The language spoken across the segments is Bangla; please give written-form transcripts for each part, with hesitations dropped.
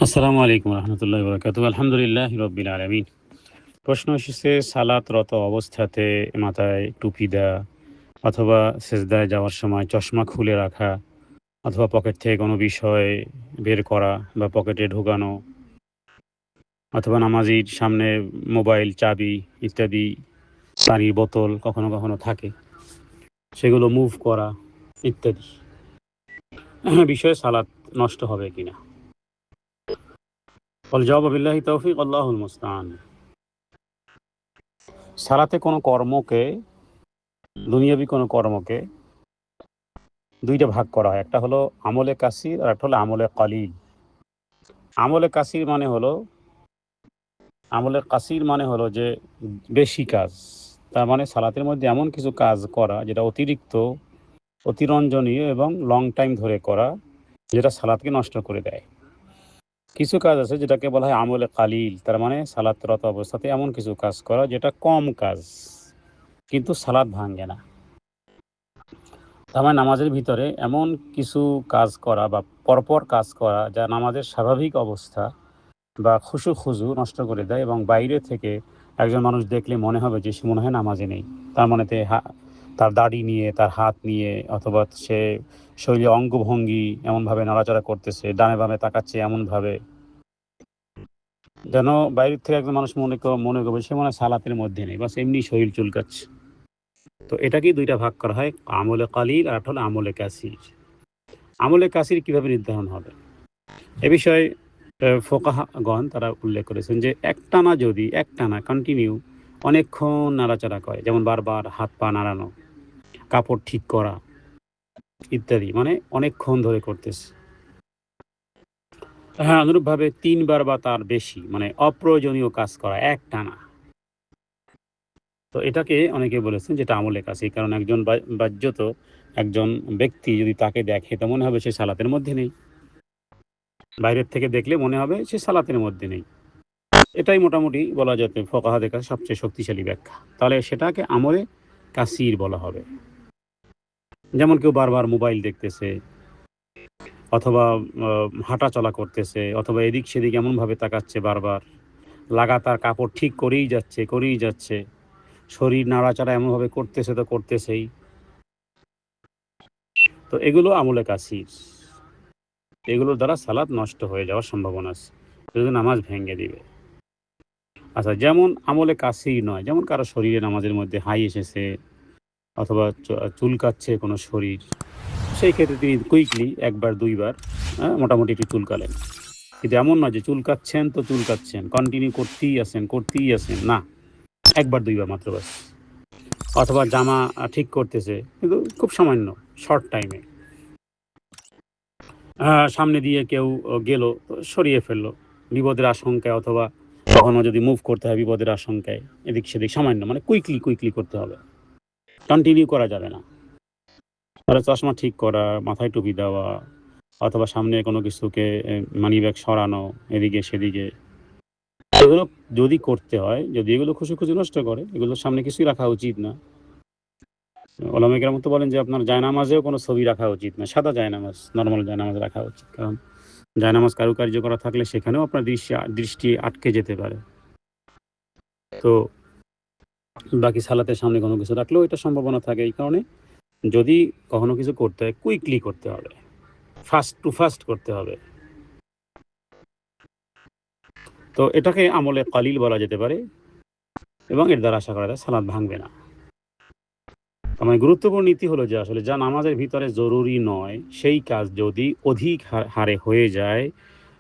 আসসালামু আলাইকুম রহমতুল্লাহ বরকাত। আলহামদুলিল্লাহ রব্বিল আলমিন। প্রশ্ন এসেছে, সালাতরত অবস্থাতে মাথায় টুপি দেওয়া অথবা সেজদায় যাওয়ার সময় চশমা খুলে রাখা অথবা পকেট থেকে কোনো বিষয় বের করা বা পকেটে ঢোকানো অথবা নামাজির সামনে মোবাইল, চাবি ইত্যাদি, পানির বোতল কখনো কখনো থাকে, সেগুলো মুভ করা ইত্যাদি বিষয়ে সালাত নষ্ট হবে কিনা। বল জবাব বিল্লাহি তৌফিক, আল্লাহুল মুস্তাআন। সালাতে কোনো কর্মকে, দুনিয়াবি কোনো কর্মকে দুইটা ভাগ করা হয়। একটা হলো আমলে কাসির আর একটা হলো আমলে কালিল। আমলে কাসির মানে হলো আমলে কাসির মানে হলো যে বেশি কাজ। তার মানে সালাতের মধ্যে এমন কিছু কাজ করা যেটা অতিরিক্ত, অতিরঞ্জনীয় এবং লং টাইম ধরে করা, যেটা সালাতকে নষ্ট করে দেয়। কিছু কাজ আছে যেটাকে বলা হয় আমলে কালিল, তার মানে সালাতরত অবস্থাতে এমন কিছু কাজ করা যেটা কম কাজ কিন্তু সালাত ভাঙে না। আমার নামাজের ভিতরে এমন কিছু কাজ করা বা পরপর কাজ করা যা নামাজের স্বাভাবিক অবস্থা বা খুজু নষ্ট করে দেয় এবং বাইরে থেকে একজন মানুষ দেখলে মনে হবে যে সে মনে হয় নামাজে নেই। তার মনেতে তার দাড়ি নিয়ে, তার হাত নিয়ে অথবা সে শরীরে অঙ্গভঙ্গি এমনভাবে নাড়াচাড়া করতেছে, ডানে বামে তাকাচ্ছে এমনভাবে যেন বাইরের থেকে একজন মানুষ মনে করবে সে মনে হয় সালাতের মধ্যে নেই, বাস এমনি শরীর চুলকাচ্ছে। তো এটাকেই দুইটা ভাগ করা হয়, আমলে কালিল আর একটা হলো আমলে কাসির। আমলে কাসির কিভাবে নির্ধারণ হবে এ বিষয়ে ফোকাহাগণ তারা উল্লেখ করেছেন যে একটানা কন্টিনিউ অনেকক্ষণ নাড়াচাড়া করে, যেমন বারবার হাত পা নাড়ানো, কাপড় ঠিক করা ইত্যাদি, মানে অনেকক্ষণ ধরে করতেছে। হ্যাঁ, অনুরূপভাবে ৩ বার বা তার বেশি মানে অপ্রয়োজনীয় কাজ করা একটানা, তো এটাকে অনেকে বলেছেন যেটা আমলে কাসির। কারণ একজন বাহ্যত একজন ব্যক্তি যদি তাকে দেখে তো মনে হবে সে সালাতের মধ্যে নেই, বাইরের থেকে দেখলে মনে হবে সে সালাতের মধ্যে নেই। এটাই মোটামুটি বলা যেতে ফোকাহাদের কাছে সবচেয়ে শক্তিশালী ব্যাখ্যা। তাহলে সেটাকে আমলে কাসির বলা হবে। যেমন কেউ বারবার মোবাইল দেখতেছে অথবা হাঁটা চলা করতেছে অথবা এদিক সেদিক এমনভাবে তাকাচ্ছে বারবার, লাগাতার কাপড় ঠিক করেই যাচ্ছে, শরীর নাড়াচাড়া এমনভাবে করতেছে তো করতেছেই, তো এগুলো আমলে কাসির। এগুলোর দ্বারা সালাত নষ্ট হয়ে যাওয়ার সম্ভাবনা আছে, যদি নামাজ ভেঙে দিবে। আচ্ছা, যেমন আমলে কাসির নয়, যেমন কারো শরীরে নামাজের মধ্যে হাই এসেছে অথবা চুলকাচ্ছে কোনো শরীর, সেই ক্ষেত্রে তিনি কুইকলি একবার দুইবার মোটামুটি একটু চুলকালেন। কিন্তু এমন নয় যে চুলকাচ্ছেন কন্টিনিউ করতেই আছেন, না, একবার দুইবার মাত্র ব্যাস। অথবা জামা ঠিক করতেছে কিন্তু খুব সামান্য, শর্ট টাইমে, সামনে দিয়ে কেউ গেল তো সরিয়ে ফেললো বিপদের আশঙ্কায়, অথবা কখনো যদি মুভ করতে হয় বিপদের আশঙ্কায়, এদিক সেদিক সামান্য, মানে কুইকলি করতে হবে, কন্টিনিউ করা যাবে না। তাহলে চশমা ঠিক করা, মাথায় টুপি দেওয়া অথবা সামনে কোনো কিছুকে মানিব্যাগ সরানো এদিকে সেদিকে, এগুলো যদি করতে হয়, যদি এগুলো খুশি নষ্ট করে, এগুলোর সামনে কিছুই রাখা উচিত না। ওলামায়ে কেরাম তো বলেন যে আপনার জায়নামাজেও কোনো ছবি রাখা উচিত না, সাদা জায়নামাজ, নর্মাল জায়নামাজ রাখা উচিত। কারণ জায়নামাজ কারুকার্য করা থাকলে সেখানেও আপনার দৃষ্টি আটকে যেতে পারে। তো বাকি সালাতের সামনে কোনো কিছু রাখলেও এটা সম্ভাবনা থাকে। এই কারণে যদি কখনো কিছু করতে হয় কুইকলি করতে হবে, ফাস্ট করতে হবে। তো এটাকে আমলে কালিল বলা যেতে পারে এবং এর দ্বারা আশা করা যায় সালাত ভাঙবে না। আমার গুরুত্বপূর্ণ নীতি হলো যে আসলে যা নামাজের ভিতরে জরুরি নয় সেই কাজ যদি অধিক হারে হয়ে যায়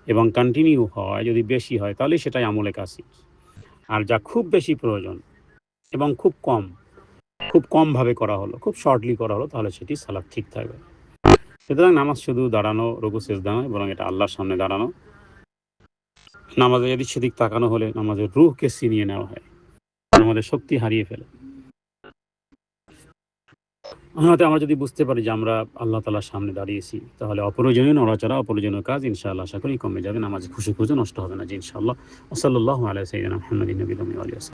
এবং কন্টিনিউ হয়, যদি বেশি হয়, তাহলে সেটাই আমলে কাসির। আর যা খুব বেশি প্রয়োজন এবং খুব কমভাবে করা হলো, খুব শর্টলি করা হলো, তাহলে সেটি সালাত ঠিক থাকবে। সুতরাং নামাজ শুধু দাঁড়ানো, রুকু সেজদা নয়, বরং এটা আল্লাহর সামনে দাঁড়ানো। নামাজে এদিক সেদিক তাকানো হলে নামাজের রূহকে ছিনিয়ে নেওয়া হয়, আমাদের শক্তি হারিয়ে ফেলে। আমরা যদি বুঝতে পারি যে আমরা আল্লাহ তাআলার সামনে দাঁড়িয়েছি, তাহলে অপ্রয়োজনীয় নড়াচড়া, অপ্রয়োজনীয় কাজ ইনশাআল্লাহ আশা করি কমে যাবে, নামাজে খুশু নষ্ট হবে না, জি ইনশাআল্লাহ। ওয়া সাল্লাল্লাহু আলা সাইয়্যিদিনা মুহাম্মাদিন নবিয়্যিল উম্মি ওয়া আলিহি ওয়া সাহবিহি।